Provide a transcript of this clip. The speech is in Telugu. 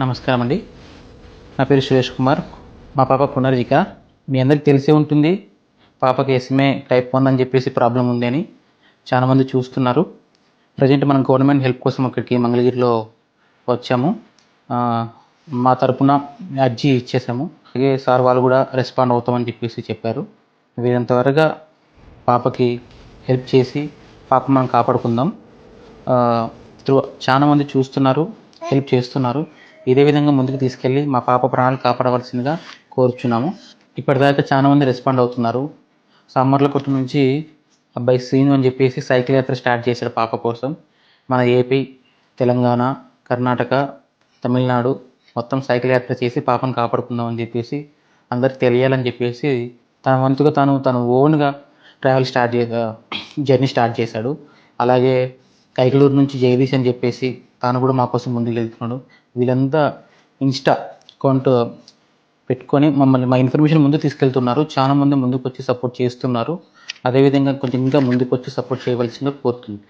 నమస్కారం అండి. నా పేరు సురేష్ కుమార్. మా పాప పునర్జిక. మీ అందరికి తెలిసే ఉంటుంది, పాపకి ఎస్ఎంఏ టైప్ 1 అని చెప్పేసి ప్రాబ్లం ఉంది అని చాలామంది చూస్తున్నారు. ప్రజెంట్ మనం గవర్నమెంట్ హెల్ప్ కోసం అక్కడికి మంగళగిరిలో వచ్చాము. మా తరపున అర్జీ ఇచ్చేసాము. అలాగే సార్ వాళ్ళు కూడా రెస్పాండ్ అవుతామని చెప్పేసి చెప్పారు. వీరంత త్వరగా పాపకి హెల్ప్ చేసి పాప మనం కాపాడుకుందాం. చాలామంది చూస్తున్నారు, హెల్ప్ చేస్తున్నారు. ఇదే విధంగా ముందుకు తీసుకెళ్ళి మా పాప ప్రాణాలు కాపాడవలసిందిగా కోరుచున్నాము. ఇప్పటిదాకా చాలామంది రెస్పాండ్ అవుతున్నారు. సామర్లకోట నుంచి అబ్బాయి శ్రీను అని చెప్పేసి సైకిల్ యాత్ర స్టార్ట్ చేశాడు పాప కోసం. మన ఏపీ, తెలంగాణ, కర్ణాటక, తమిళనాడు మొత్తం సైకిల్ యాత్ర చేసి పాపను కాపాడుకుందాం అని చెప్పేసి అందరికి తెలియాలని చెప్పేసి తన వంతుగా తను ఓన్గా జర్నీ స్టార్ట్ చేశాడు. అలాగే కైకలూరు నుంచి జగదీష్ అని చెప్పేసి తాను కూడా మా కోసం ముందుకు వెళ్తున్నాడు. వీళ్ళంతా ఇన్స్టా అకౌంట్ పెట్టుకొని మా ఇన్ఫర్మేషన్ ముందుకు తీసుకెళ్తున్నారు. చాలా మంది ముందుకు వచ్చి సపోర్ట్ చేస్తున్నారు. అదేవిధంగా కొంచెం ఇంకా ముందుకు వచ్చి సపోర్ట్ చేయవలసిందిగా కోరుతుంది.